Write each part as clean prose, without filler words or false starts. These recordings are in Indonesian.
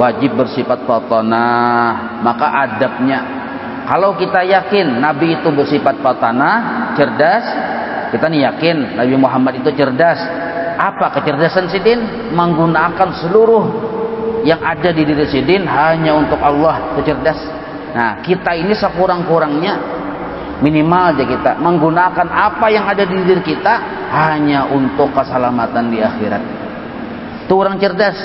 wajib bersifat fatanah. Maka adabnya, kalau kita yakin Nabi itu bersifat fatanah, cerdas, kita nih yakin Nabi Muhammad itu cerdas. Apa kecerdasan sidin? Menggunakan seluruh yang ada di diri sidin hanya untuk Allah, itu cerdas. Nah, kita ini sekurang-kurangnya minimal aja kita menggunakan apa yang ada di diri kita hanya untuk keselamatan di akhirat. Itu orang cerdas.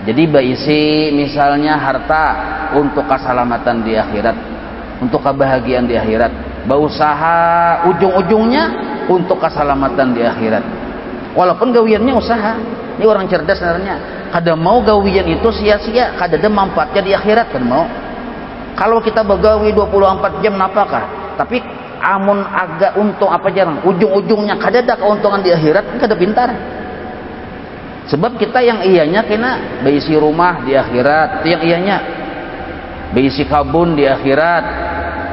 Jadi baisi misalnya harta untuk keselamatan di akhirat, untuk kebahagiaan di akhirat. Berusaha ujung-ujungnya untuk keselamatan di akhirat. Walaupun gawiannya usaha. Ini orang cerdas sebenarnya. Kada mau gawian itu sia-sia, kada ada manfaatnya di akhirat, kan mau. Kalau kita begawi 24 jam napakah? Tapi amun agak untung apa jarang, ujung-ujungnya kada ada keuntungan di akhirat, kada pintar. Sebab kita yang iyanya kena beisi rumah di akhirat, yang iyanya beisi kabun di akhirat,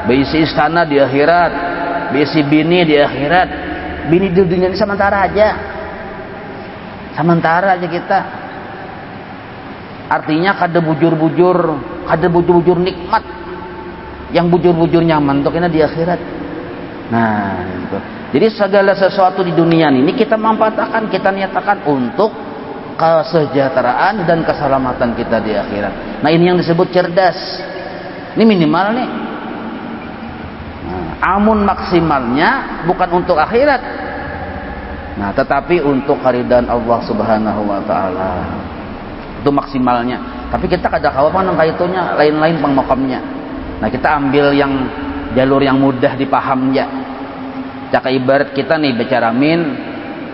beisi istana di akhirat, beisi bini di akhirat. Bini di dunia ini sementara aja. Sementara aja kita. Artinya kada bujur-bujur nikmat. Yang bujur-bujur nyaman untuk kena di akhirat. Nah, gitu. Jadi segala sesuatu di dunia ini kita manfaatkan, kita niatakan untuk kesejahteraan dan keselamatan kita di akhirat. Nah, ini yang disebut cerdas. Ini minimal nih. Nah, amun maksimalnya bukan untuk akhirat. Nah, tetapi untuk keridhaan Allah Subhanahu wa taala. Itu maksimalnya. Tapi kita kada kawan nang kaitunya lain-lain pangmakamnya. Nah, kita ambil yang jalur yang mudah dipahamnya. Cak ibarat kita nih bicara min,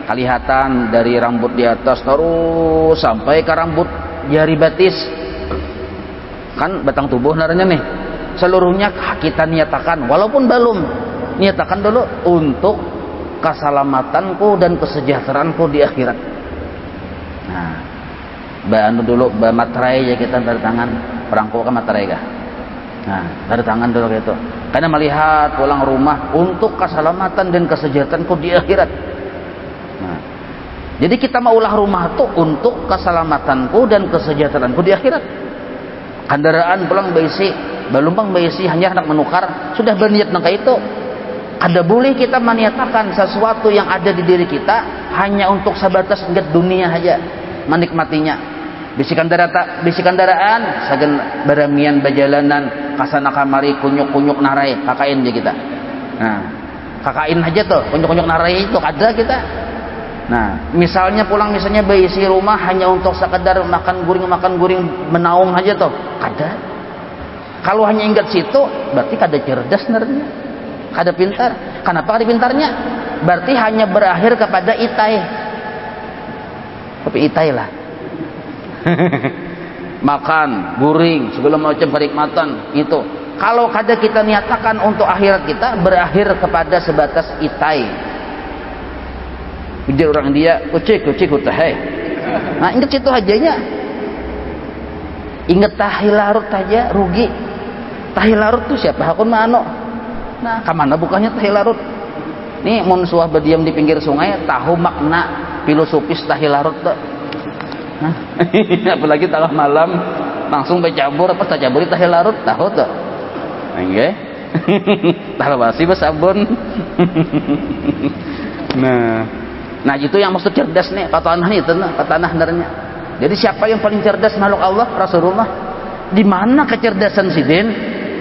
kelihatan dari rambut di atas terus sampai ke rambut jari batis. Kan batang tubuh naranya nih. Seluruhnya kita niatakan walaupun belum, niatakan dulu untuk keselamatanku dan kesejahteraanku di akhirat. Nah, anu dulu materai ya kita dari tangan perangko ke materai kah. Nah, dari tangan dulu gitu. Karena melihat pulang rumah untuk keselamatan dan kesejahteraanku di akhirat. Nah, jadi kita mau ulah rumah tuh untuk keselamatanku dan kesejahteraanku di akhirat. Kendaraan pulang beisi, balumpang beisi hanya hendak menukar, sudah berniat nangka itu. Ada boleh kita meniatakan sesuatu yang ada di diri kita hanya untuk sebatas ingat dunia saja, menikmatinya. Bisikan kendaraan, sagan beramian bajalanan, kasana kamari kunyuk-kunyuk narai, kakain aja kita. Nah, kakain aja tuh, kunyuk-kunyuk narai itu ada kita. Nah, misalnya pulang misalnya berisi rumah hanya untuk sekedar makan guring menaung aja tuh, kada. Kalau hanya ingat situ, berarti kada cerdas sebenarnya. Kada pintar. Kenapa kada pintarnya? Berarti hanya berakhir kepada itai. Tapi itai lah. Makan, guring, segala macam kenikmatan itu. Kalau kada kita niatakan untuk akhirat kita, berakhir kepada sebatas itai. Ujar orang dia, kucik utahai. Nah, ingat situ hajanya. Ingat tahilarut aja rugi. Tahilarut tuh siapa? Hakun mano. Nah, kemana bukannya tahilarut? Nih, mun suah berdiam di pinggir sungai, tahu makna filosofis tahilarut tuh. Nah, apalagi tengah malam langsung bercabur apa tajaburi tahilarut tahu tuh. Nggih. Talawasi sabun. Nah, itu yang maksud cerdas nih, fatanah itu fatanah sebenarnya. Jadi siapa yang paling cerdas makhluk Allah? Rasulullah. Di mana kecerdasan sidin?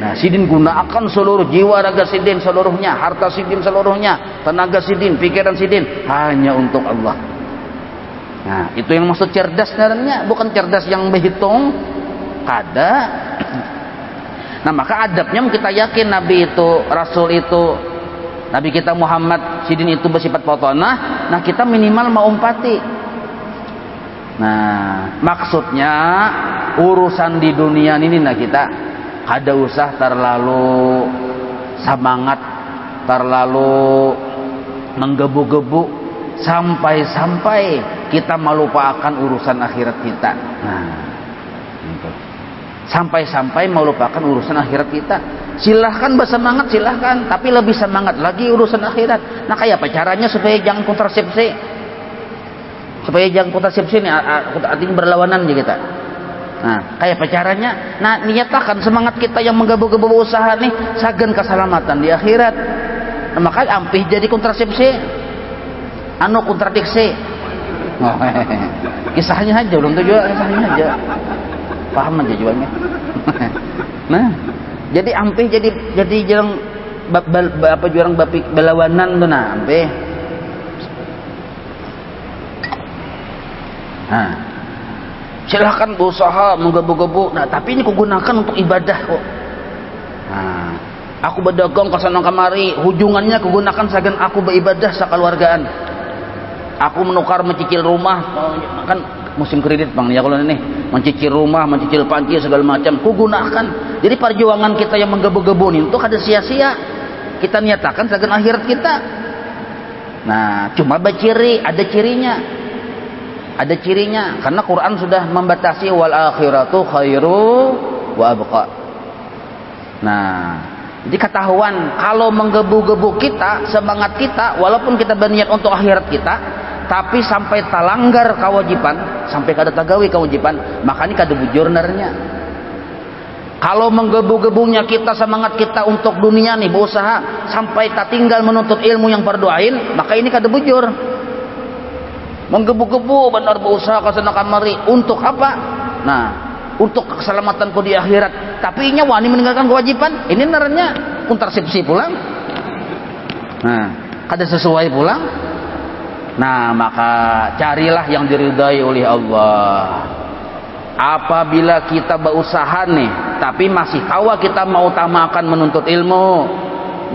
Nah, sidin gunakan seluruh jiwa raga sidin seluruhnya, harta sidin seluruhnya, tenaga sidin, pikiran sidin hanya untuk Allah. Nah, itu yang maksud cerdas sebenarnya, bukan cerdas yang berhitung. Kada. Nah, maka adabnya kita yakin Nabi itu, Rasul itu, Nabi kita Muhammad sidin itu bersifat fatanah. Nah, kita minimal mau umpati. Nah, maksudnya urusan di dunia ini nah kita ada usah terlalu semangat, terlalu menggebu-gebu sampai-sampai kita melupakan urusan akhirat kita. Nah, gitu. Sampai-sampai melupakan urusan akhirat kita. Silahkan bersemangat, silahkan, tapi lebih semangat lagi urusan akhirat. Nah, kayak apa caranya supaya jangan kontrasepsi? Supaya jangan kontrasepsi nih, artinya berlawanan aja kita. Nah, kayak apa caranya? Nah, niatakan semangat kita yang menggebu-gebu usaha nih sagen keselamatan di akhirat. Nah, maka ampih jadi kontrasepsi. Kontradiksi. Oh, kisahnya aja belum tuh juga kisahnya aja. Paham aja jualnya. Nah, jadi ampih jadi jarang apa jurang bapik belawanan tuh nah ampih. Nah, silahkan berusaha menggebu-gebu. Nah, tapi ini kugunakan untuk ibadah kok. Nah, aku berdagang ke sana kemari, hujungannya kugunakan sagan aku beribadah sakeluargaan. Aku menukar mencicil rumah, kan musim kredit bang ya kalau ini mencicil rumah, mencicil panci segala macam, kugunakan. Jadi perjuangan kita yang menggebu-gebu itu kada sia-sia. Kita niatakan sagan akhirat kita. Nah, cuma baciri, ada cirinya. Ada cirinya karena Quran sudah membatasi wal akhiratu khairu wa abqa. Nah, jadi ketahuan kalau menggebu-gebu kita, semangat kita walaupun kita berniat untuk akhirat kita, tapi sampai talanggar kewajiban, sampai kada tagawi kewajiban, makanya kada bujur narnya. Kalau menggebu-gebunya kita, semangat kita untuk dunia nih berusaha sampai tak tinggal menuntut ilmu yang berdoain, maka ini kada bujur. Menggebu-gebu benar berusaha ke sana kamari untuk apa? Nah, untuk keselamatanku di akhirat. Tapi nya wani meninggalkan kewajiban. Ini naranya kontrasepsi pulang. Nah, kada sesuai pulang. Nah, maka carilah yang diridai oleh Allah. Apabila kita berusaha nih, tapi masih kawa kita mau utamakan menuntut ilmu.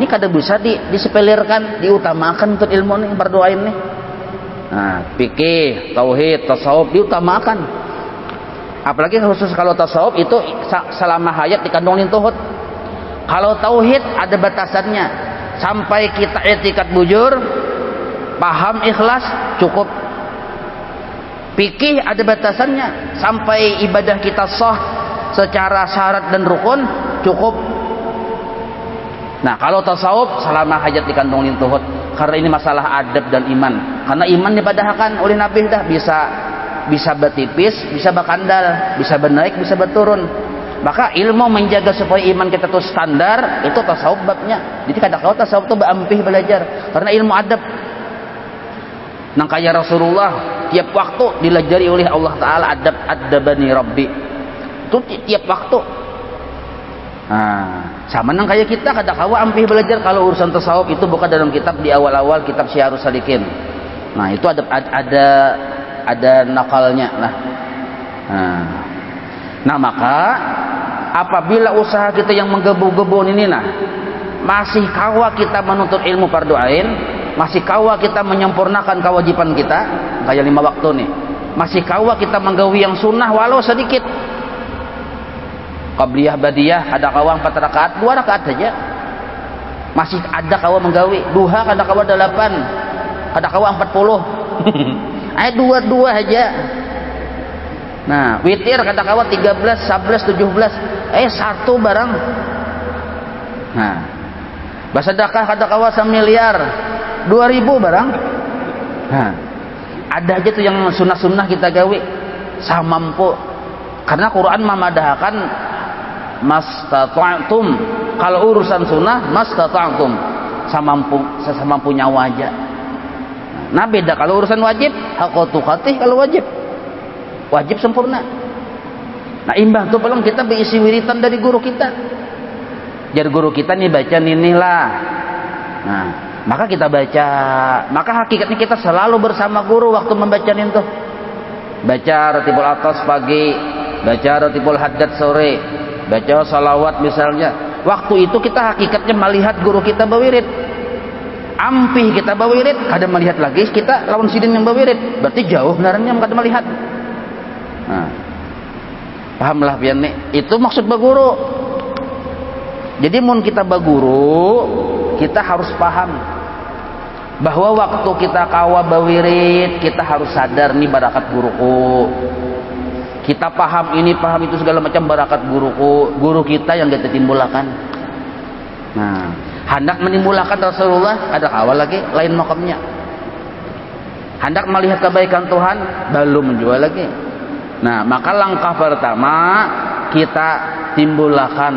Ini kada bisa disepelekan, diutamakan untuk ilmu nih, berdoain nih. Nah, fikih, tauhid, tasawuf diutamakan. Apalagi khusus kalau tasawuf itu selama hayat dikandungin tuhud. Kalau tauhid ada batasannya. Sampai kita etikat bujur, paham ikhlas cukup. Fikih ada batasannya. Sampai ibadah kita sah secara syarat dan rukun cukup. Nah, kalau tasawuf selama hayat dikandungin tuhud. Karena ini masalah adab dan iman. Karena iman dipadahkan oleh Nabi dah bisa bertipis, bisa berkandal, bisa bernaik, bisa berturun. Maka ilmu menjaga supaya iman kita tuh standar, itu tasawuf babnya. Jadi kadang-kadang tasawuf tuh berampih belajar karena ilmu adab. Nang kaya Rasulullah tiap waktu dilajari oleh Allah Taala adabani Rabbi. Itu tiap waktu. Nah, sama nang kayak kita kadang-kadang ampih belajar kalau urusan tasawuf itu bukan dalam kitab di awal-awal kitab Syiarus Salikin. Nah, itu ada nakalnya lah. Nah, maka apabila usaha kita yang menggebu-gebu ini masih kawa kita menuntut ilmu fardu ain, masih kawa kita menyempurnakan kewajiban kita kayak 5 waktu nih, masih kawa kita menggawi yang sunnah walau sedikit, qabliyah badiyah ada kawa 4 rakaat 2 rakaat saja, masih ada kawa menggawi duha ada kawa 8 ada kawa 40 ayo 2 aja. Nah, witir kada kawa 13, 11, 17. 1 barang. Nah, basadakah kada kawa 1 miliar. 2000 barang. Nah, ada aja tuh yang sunnah-sunnah kita gawe samampu. Karena Quran memadahkan mastata'tum. Kalau urusan sunnah mastata'tum. Samampu nyawa aja. Nah, beda kalau urusan wajib, haqqatuqatih kalau wajib sempurna. Nah, imbah tuh pelong kita berisi wiritan dari guru kita. Jar guru kita nih baca inilah. Nah, maka kita baca. Maka hakikatnya kita selalu bersama guru waktu membaca itu. Baca Ratibul Atas pagi, baca Ratibul Haddad sore, baca salawat misalnya. Waktu itu kita hakikatnya melihat guru kita berwirid. Ampih kita berwirid, kada melihat lagi kita lawan sidin yang berwirid. Berarti jauh naranya kada melihat. Nah, pahamlah pian nih. Itu maksud baguru. Jadi mun kita baguru, kita harus paham bahwa waktu kita kawa bawirid, kita harus sadar nih barakat guruku. Kita paham ini, paham itu segala macam barakat guruku, guru kita yang kita timbulkan. Nah, hendak menimbulkan Rasulullah ada awal lagi lain makamnya. Hendak melihat kebaikan Tuhan belum menjual lagi. Nah, maka langkah pertama kita timbulkan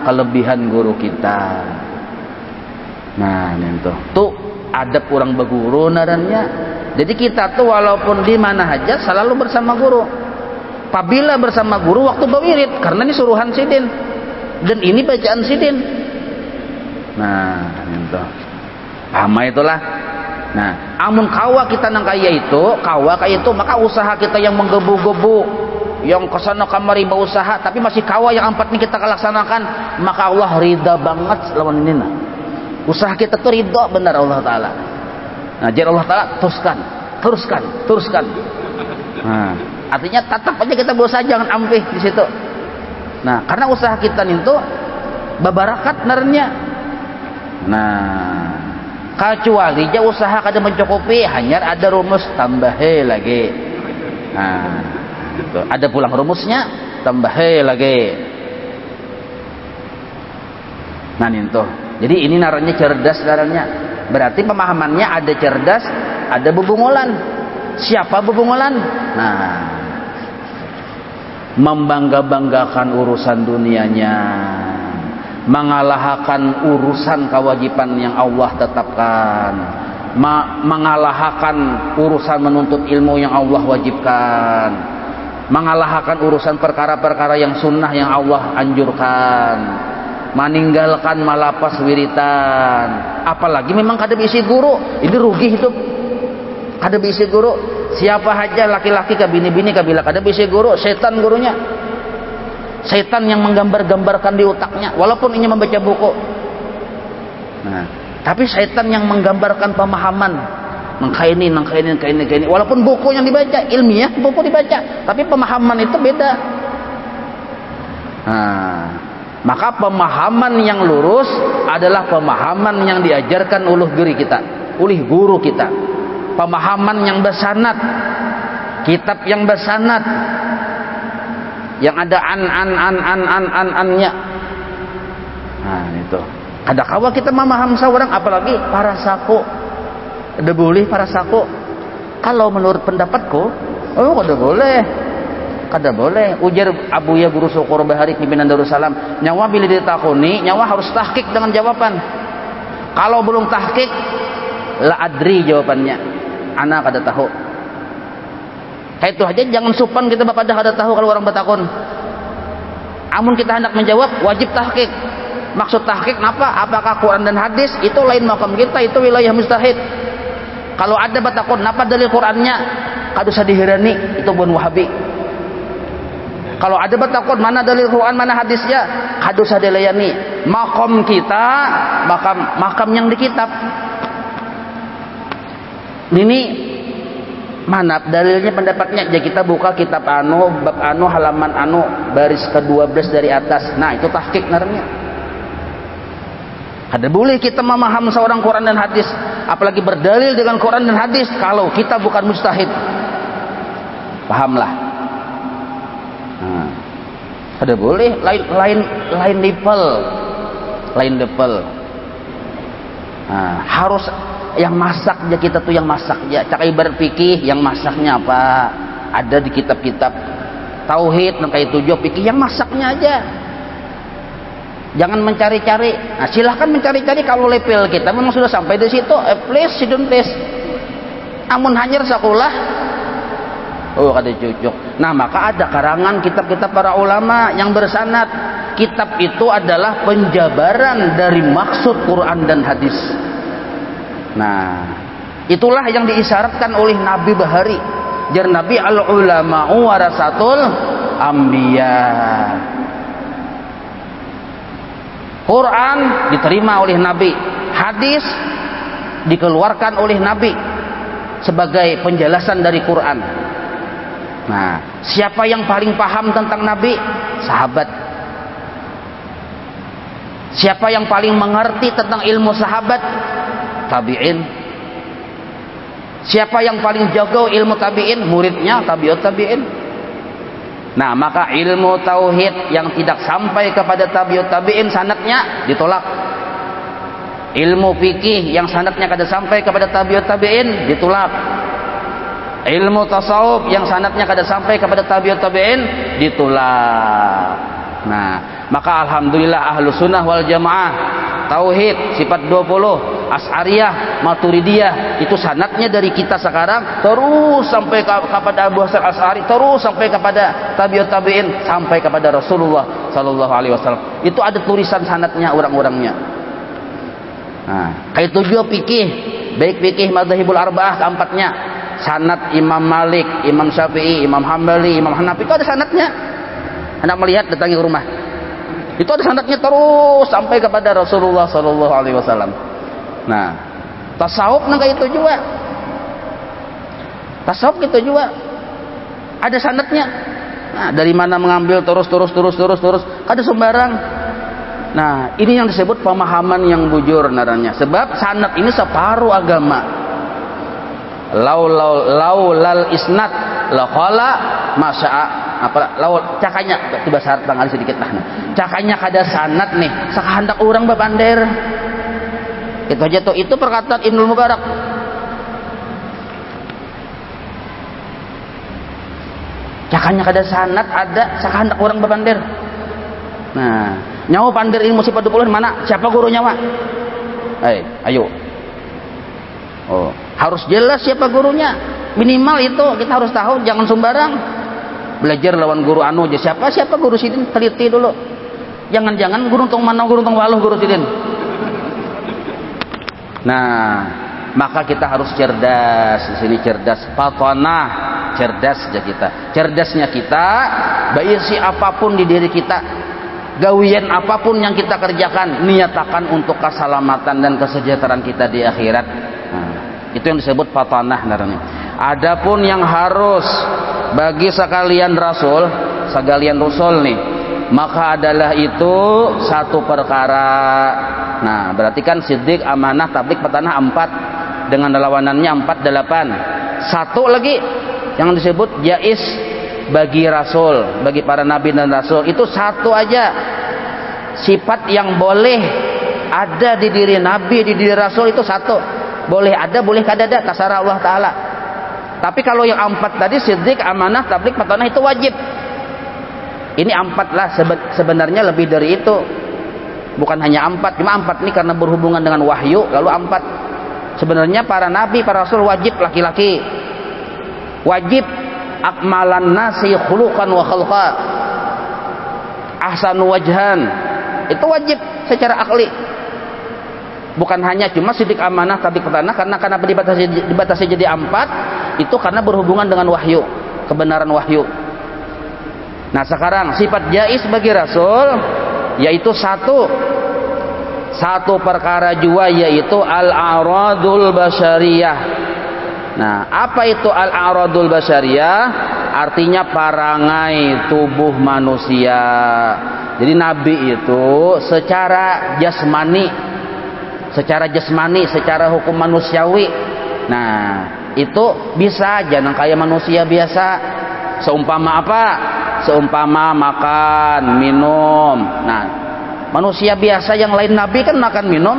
kelebihan guru kita. Nah, itu tuh adab orang berguru narannya. Jadi kita tuh walaupun di mana aja selalu bersama guru. Apabila bersama guru waktu berwirid, karena ini suruhan sidin dan ini bacaan sidin. Nah, itu paham itulah. Nah, amun kawa kita nang kaya itu, maka usaha kita yang menggebu-gebu, yang kesana kamari berusaha, tapi masih kawa yang 4 ini kita laksanakan, maka Allah ridha banget lawan ini. Nah, usaha kita tuh ridha benar Allah Taala. Nah, jadi Allah Taala teruskan. Nah, artinya tetap aja kita berusaha, jangan ampih di situ. Nah, karena usaha kita itu babarakat narnya. Nah, kecuali aja usaha kada mencukupi, hanya ada rumus tambahe lagi. Nah, gitu. Ada pulang rumusnya, tambahe lagi. Nah, itu. Jadi ini naranya cerdas naranya. Berarti pemahamannya ada cerdas, ada bebungolan. Siapa bebungolan? Nah, membangga-banggakan urusan dunianya, mengalahkan urusan kewajiban yang Allah tetapkan, mengalahkan urusan menuntut ilmu yang Allah wajibkan, mengalahkan urusan perkara-perkara yang sunnah yang Allah anjurkan, meninggalkan malapas wiritan. Apalagi memang kada bisi guru, ini rugi hidup. Kada bisi guru, siapa aja laki-laki ke bini-bini kabila kada bisi guru, setan gurunya. Setan yang menggambar-gambarkan di otaknya, walaupun ini membaca buku. Nah, tapi setan yang menggambarkan pemahaman, kaini, walaupun buku yang dibaca ilmiah, buku dibaca, tapi pemahaman itu beda. Nah, maka pemahaman yang lurus adalah pemahaman yang diajarkan oleh guru kita, pemahaman yang bersanad, kitab yang bersanad, yang ada an-nya. Nah, itu. Ada kawa kita memaham seorang, apalagi para saku. Ada boleh para saku. Kalau menurut pendapatku, kada boleh. Ujar Abuya Guru Syukur Bahari pimpinan Darussalam, nyawa bila ditakuni, nyawa harus tahqiq dengan jawaban. Kalau belum tahqiq, la adri jawabannya. Ana kada tahu. Kayak itu aja, jangan supan kita bapak dah ada tahu kalau orang bertakun. Amun kita hendak menjawab, wajib tahqiq. Maksud tahqiq apa? Apakah Quran dan hadis? Itu lain makam kita, itu wilayah mustahid. Kalau ada bertakun, apa dalil Qurannya? Kada usah dihirani, itu bukan Wahabi. Kalau ada bertakun, mana dalil Quran, mana hadisnya? Kada usah dilayani. Makam kita, makam yang di kitab. Ini mana dalilnya, pendapatnya? Ya kita buka kitab bab halaman baris ke-12 dari atas. Nah, itu tahqiq narnya. Ada boleh kita memaham seorang Quran dan hadis, apalagi berdalil dengan Quran dan hadis kalau kita bukan mustahid. Pahamlah. Nah, ada boleh lain level. Nah, harus yang masaknya kita tuh yang masaknya. Cak ibarat fikih, yang masaknya apa? Ada di kitab-kitab tauhid nang kayak tujuh fikih yang masaknya aja. Jangan mencari-cari. Nah, silahkan mencari-cari kalau level kita memang sudah sampai di situ. Please, sidun please. Amun hanyar sekolah, kada cucuk. Nah, maka ada karangan kitab-kitab para ulama yang bersanad. Kitab itu adalah penjabaran dari maksud Quran dan hadis. Nah, itulah yang diisyaratkan oleh Nabi Bahari. Jar Nabi al-ulama'u warasatul anbiya. Quran diterima oleh Nabi, hadis dikeluarkan oleh Nabi sebagai penjelasan dari Quran. Nah, siapa yang paling paham tentang Nabi? Sahabat. Siapa yang paling mengerti tentang ilmu sahabat? Tabi'in. Siapa yang paling jago ilmu tabi'in? Muridnya tabi'ut tabi'in. Nah, maka ilmu tauhid yang tidak sampai kepada tabi'ut tabi'in sanadnya ditolak. Ilmu fikih yang sanadnya kada sampai kepada tabi'ut tabi'in ditolak. Ilmu tasawuf yang sanadnya kada sampai kepada tabi'ut tabi'in ditolak. Nah, maka alhamdulillah ahlu sunnah wal jamaah tauhid sifat 20 Asy'ariyah Maturidiyah itu sanadnya dari kita sekarang terus sampai kepada Abu Hasan Asy'ari, terus sampai kepada tabi'ut tabi'in, sampai kepada Rasulullah sallallahu alaihi wasallam. Itu ada tulisan sanadnya orang-orangnya. Nah, kayak itu juga fikih, baik fikih madzhabul arba'ah keempatnya, sanad Imam Malik, Imam Syafi'i, Imam Hambali, Imam Hanafi itu ada sanadnya. Anda melihat datangi ke rumah. Itu ada sanadnya terus sampai kepada Rasulullah sallallahu alaihi wasallam. Nah, tasawuf nang kayak itu juga. Tasawuf gitu juga. Ada sanadnya. Nah, dari mana mengambil terus kada sembarang. Nah, ini yang disebut pemahaman yang bujur naranya. Sebab sanad ini separuh agama. Laulal isnad la qala masya'a apa laul cakanya tiba syarat tanggal sedikit lah. Cakanya kada sanad nih, sakahandak orang babander. Itu aja tuh, itu perkataan Ibnu Mubarak. Cakanya kada sanad ada sakahandak orang babander. Nah, nyawa pander ilmu sifat 20 mana? Siapa gurunya, Mak? Ayo. Oh, harus jelas siapa gurunya. Minimal itu kita harus tahu, jangan sembarang. Belajar lawan guru anu aja. Siapa guru sidin, teliti dulu. Jangan-jangan guru tong mana guru tong waluh guru sidin. Nah, maka kita harus cerdas. Di sini cerdas, fatanah, cerdas saja kita. Cerdasnya kita, baisi apapun di diri kita, gawian apapun yang kita kerjakan, niatakan untuk keselamatan dan kesejahteraan kita di akhirat. Nah, itu yang disebut fatanah namanya. Adapun yang harus bagi sekalian rasul nih, maka adalah itu satu perkara. Nah, berarti kan siddiq, amanah, tabligh, petanah 4 dengan lawanannya 4 8. Satu lagi yang disebut jais bagi rasul, bagi para nabi dan rasul, itu satu aja sifat yang boleh ada di diri nabi, di diri rasul, itu satu. Boleh ada, boleh kada ada, terserah Allah taala. Tapi kalau yang 4 tadi siddiq, amanah, tabligh, petanah itu wajib. Ini 4 lah, sebenarnya lebih dari itu. Bukan hanya 4, cuma 4 ini karena berhubungan dengan wahyu, lalu 4. Sebenarnya para nabi, para rasul wajib laki-laki. Wajib akmalan nasi khuluqan wa khalqa. Ahsanu wajhan. Itu wajib secara akli. Bukan hanya cuma siddiq, amanah, tabligh, petanah, karena dibatasi jadi 4, itu karena berhubungan dengan wahyu, kebenaran wahyu. Nah, sekarang sifat jais bagi rasul yaitu satu perkara jua, yaitu al-aradul basyariyah. Nah, apa itu al-aradul basyariyah? Artinya parangai tubuh manusia. Jadi nabi itu secara jasmani, secara hukum manusiawi, nah itu bisa jangan kayak manusia biasa. Seumpama apa? Seumpama makan, minum. Nah, manusia biasa yang lain nabi kan makan minum,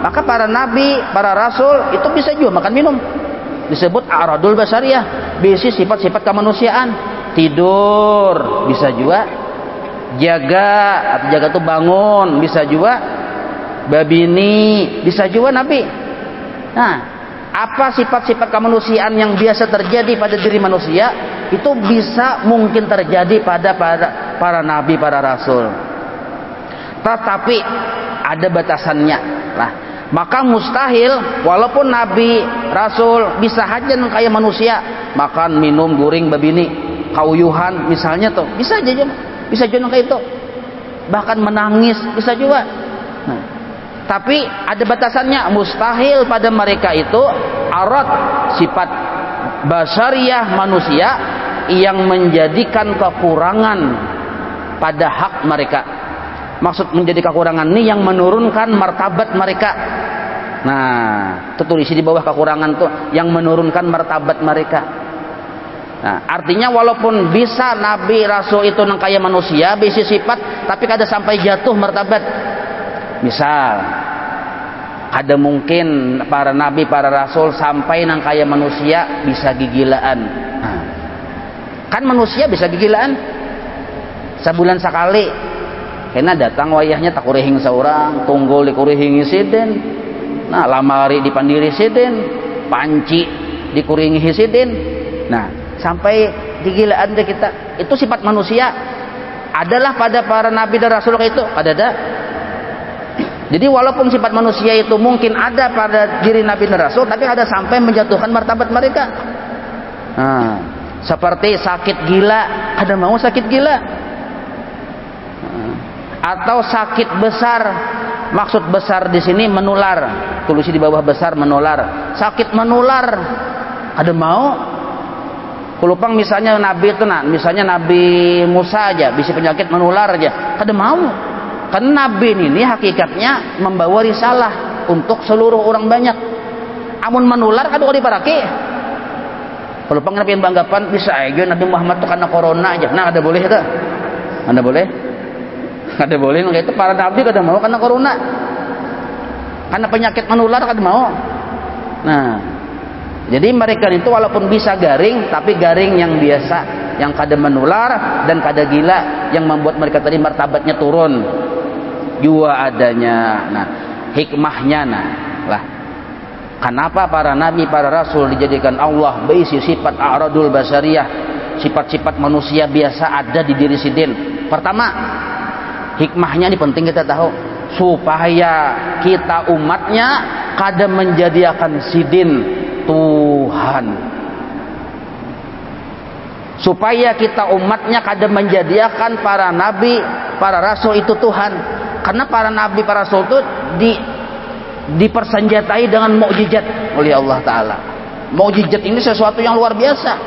maka para nabi, para rasul itu bisa juga makan minum. Disebut aradul basyariyah, bisi sifat-sifat kemanusiaan. Tidur bisa juga, jaga itu bangun bisa juga, babini bisa juga nabi. Nah, apa sifat-sifat kemanusiaan yang biasa terjadi pada diri manusia itu bisa mungkin terjadi pada para nabi, para rasul. Tetapi ada batasannya lah. Maka mustahil walaupun nabi, rasul bisa saja kayak manusia, makan, minum, guring, babini, kauyuhan misalnya tuh, bisa aja kayak itu. Bahkan menangis bisa juga. Nah, tapi ada batasannya. Mustahil pada mereka itu arad, sifat basyariyah manusia yang menjadikan kekurangan pada hak mereka. Maksud menjadi kekurangan ini yang menurunkan martabat mereka. Nah, tertulis di bawah kekurangan tuh yang menurunkan martabat mereka. Nah, artinya walaupun bisa nabi rasul itu nang kaya manusia, bisa sifat, tapi kada sampai jatuh martabat. Misal Kada mungkin para nabi, para rasul sampai nang kaya manusia bisa gigilaan. Nah, kan manusia bisa gigilaan sebulan sekali. Kena datang wayahnya tak kurehing seorang, tunggul di kurehing siden. Nah, lamari di pandiri siden, panci di kuringi siden. Nah, sampai gigilaan deh kita. Itu sifat manusia. Adalah pada para nabi dan rasul kayak itu? Ada. Jadi walaupun sifat manusia itu mungkin ada pada diri nabi dan rasul, tapi ada sampai menjatuhkan martabat mereka. Nah, seperti sakit gila, ada mau sakit gila? Atau sakit besar, maksud besar di sini menular. Tulis di bawah besar menular. Sakit menular, ada mau? Kulupang misalnya nabi itu, nah, misalnya Nabi Musa aja bisa penyakit menular aja, ada mau? Karena nabi ini hakikatnya membawa risalah untuk seluruh orang banyak. Amun menular kan udah diparaki. Kalau pengen banggapan bisa aja Nabi Muhammad itu karena corona aja. Nah, ada boleh itu? Ada boleh? Ada boleh nggak itu para nabi kada mau karena corona. Karena penyakit menular kada mau. Nah, jadi mereka itu walaupun bisa garing, tapi garing yang biasa, yang kada menular dan kada gila, yang membuat mereka tadi martabatnya turun. Jua adanya. Nah, hikmahnya lah. Kenapa para nabi, para rasul dijadikan Allah berisi sifat a'radul basariyah, sifat-sifat manusia biasa ada di diri sidin. Pertama, hikmahnya ini penting kita tahu, supaya kita umatnya kada menjadikan sidin Tuhan. Supaya kita umatnya kada menjadikan para nabi, para rasul itu Tuhan. Karena para nabi, para rasul itu dipersenjatai dengan mukjizat oleh Allah Ta'ala. Mukjizat ini sesuatu yang luar biasa.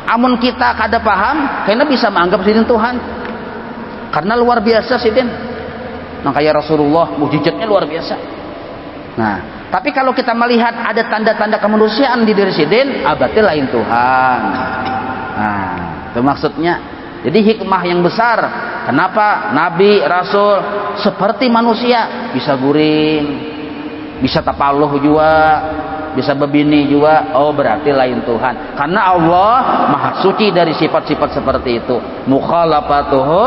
Amun kita kada paham, karena bisa menganggap sidin Tuhan. Karena luar biasa sidin. Nah, kayak Rasulullah, mukjizatnya luar biasa. Nah, tapi kalau kita melihat ada tanda-tanda kemanusiaan di diri sidin, berarti lain Tuhan. Nah, itu maksudnya. Jadi hikmah yang besar, kenapa nabi, rasul seperti manusia, bisa guring, bisa tapaluh juga, bisa bebini juga. Oh, berarti lain Tuhan. Karena Allah maha suci dari sifat-sifat seperti itu. Mukhalafatuhu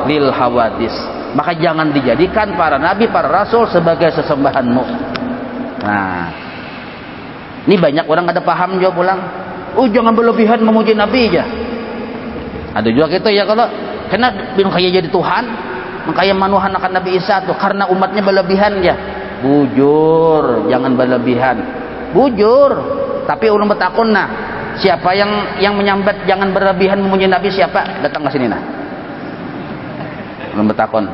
lil hawadis. Maka jangan dijadikan para nabi, para rasul sebagai sesembahanmu. Nah, ini banyak orang ada paham juga pulang. Oh, jangan berlebihan memuji nabi aja. Ada juga gitu ya, kalau karena bingung kayak jadi Tuhan, makanya manuhan akan Nabi Isa tuh karena umatnya berlebihan ya. Bujur, jangan berlebihan. Bujur. Tapi ulun betakun nah, siapa yang menyambat jangan berlebihan memuji Nabi siapa? Datang ke sini nah. Ulun betakun.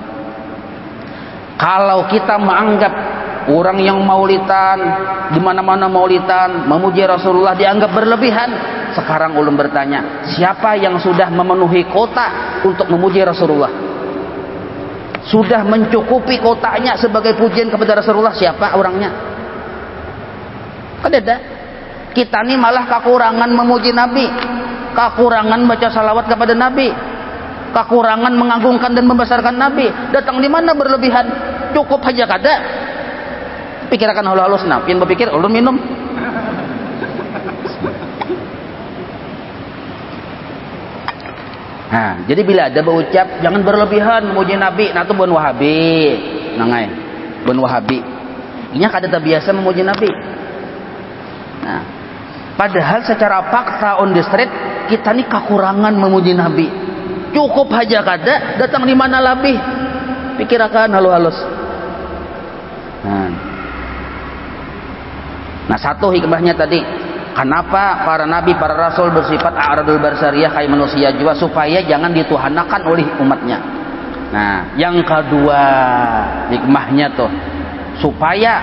Kalau kita menganggap orang yang maulitan di mana-mana maulitan memuji Rasulullah dianggap berlebihan, sekarang ulun bertanya, siapa yang sudah memenuhi kota untuk memuji Rasulullah? Sudah mencukupi kotanya sebagai pujian kepada Rasulullah, siapa orangnya? Ada. Kita ini malah kekurangan memuji Nabi, kekurangan baca salawat kepada Nabi, kekurangan mengagungkan dan membesarkan Nabi. Datang di mana berlebihan? Cukup aja kada. Pikirkan halus-halus nah, pian berpikir ulun minum. Nah, jadi bila ada berucap jangan berlebihan memuji Nabi, nah itu bun Wahabi, nangai, bun Wahabi. Ini kada terbiasa memuji Nabi. Nah, padahal secara fakta on the street kita nih kekurangan memuji Nabi. Cukup aja kada, datang di mana lebih? Pikirkan halus-halus. Nah, satu hikmahnya tadi. Kenapa para nabi, para rasul bersifat a'radul barsariyah kayak manusia juga, supaya jangan dituhanakan oleh umatnya. Nah, yang kedua hikmahnya tuh supaya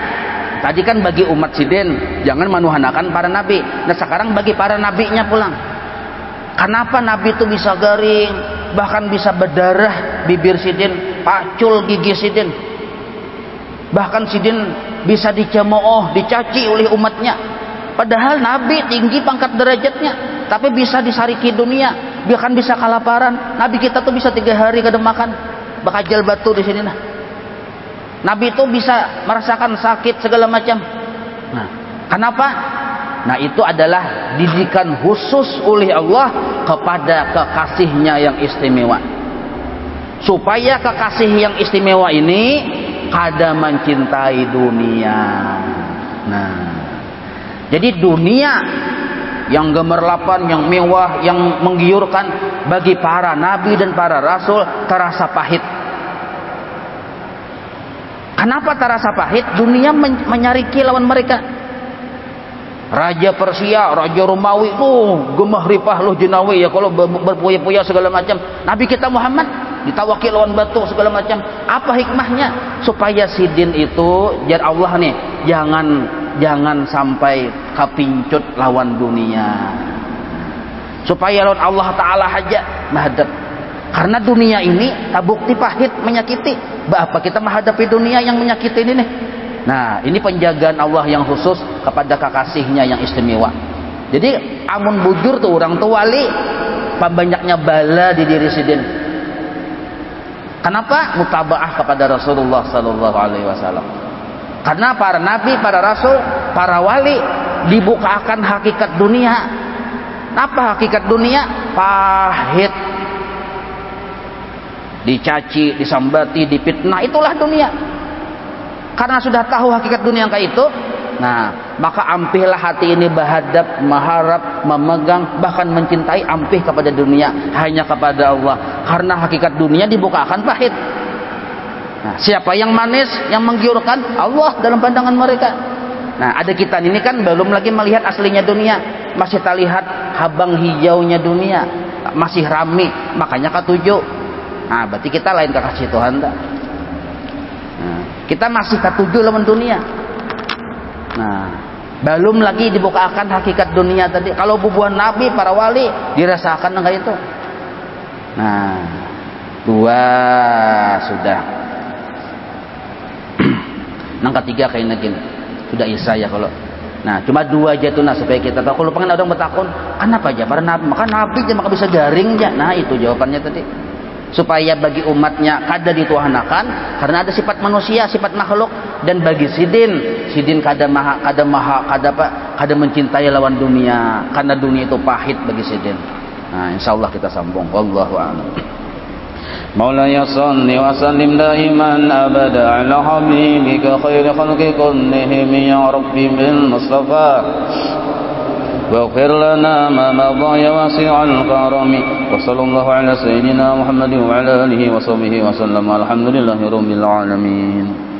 tadi kan bagi umat sidin jangan menuhanakan para nabi. Nah, sekarang bagi para nabinya pulang. Kenapa nabi itu bisa garing, bahkan bisa berdarah bibir sidin, pacul gigi sidin, bahkan sidin bisa dicemooh, dicaci oleh umatnya. Padahal Nabi tinggi pangkat derajatnya, tapi bisa disariki dunia, bahkan bisa kelaparan. Nabi kita tuh bisa 3 hari kada makan, bakajal batu di sini nah. Nabi itu bisa merasakan sakit segala macam. Nah, kenapa? Nah, itu adalah didikan khusus oleh Allah kepada kekasihnya yang istimewa. Supaya kekasih yang istimewa ini kada mencintai dunia. Nah, jadi dunia yang gemerlapan, yang mewah, yang menggiurkan bagi para nabi dan para rasul terasa pahit. Kenapa terasa pahit? Dunia menyariki lawan mereka. Raja Persia, Raja Romawi, gemah ripah loh jenawi ya kalau berpuya-puya segala macam. Nabi kita Muhammad ditawaki lawan batu segala macam. Apa hikmahnya? Supaya sidin itu jar Allah nih, jangan sampai kapincut lawan dunia. Supaya lawan Allah Ta'ala aja menghadap. Karena dunia ini terbukti pahit, menyakiti. Apa kita menghadapi dunia yang menyakiti ini nih? Nah, ini penjagaan Allah yang khusus kepada kekasihnya yang istimewa. Jadi amun bujur tuh orang tua wali, banyaknya bala di diri sidin. Kenapa? Mutabaah kepada Rasulullah Sallallahu Alaihi Wasallam. Karena para nabi, para rasul, para wali dibukakan hakikat dunia. Apa hakikat dunia? Pahit, dicaci, disambati, dipitnah, itulah dunia. Karena sudah tahu hakikat dunia yang kayak itu, nah maka ampihlah hati ini berhadap, mengharap, memegang, bahkan mencintai, ampih kepada dunia, hanya kepada Allah. Karena hakikat dunia dibukakan pahit. Nah, siapa yang manis, yang menggiurkan? Allah dalam pandangan mereka. Nah, ada kita ini kan belum lagi melihat aslinya dunia, masih terlihat habang hijaunya dunia, masih rame, makanya ketujuh. Nah, berarti kita lain kekasih Tuhan tak? Nah, kita masih ketujuh lawan dunia. Nah, belum lagi dibukakan hakikat dunia tadi. Kalau bubuhan nabi, para wali dirasakan enggak itu? Nah, dua sudah. Yang ketiga kayaknya gini. Sudah isa ya kalau. Nah, cuma dua aja tuh, nah supaya kita tahu. Kalau pengen orang bertakun, apa aja para nabi? Maka nabi aja maka bisa garing aja. Nah, itu jawabannya tadi. Supaya bagi umatnya kada dituhanakan karena ada sifat manusia, sifat makhluk, dan bagi sidin kada mencintai lawan dunia karena dunia itu pahit bagi sidin. Nah, insyaallah kita sambung. Wallahu a'lam. Maulaya salli wa sallim daiman abada ala habibika khairi khalqi kullihim ya rabbi bil mustafa واغفر لنا ما مضى يا واسع الكرم وصلى الله على سيدنا محمد وعلى آله وصحبه وسلم الحمد لله رب العالمين.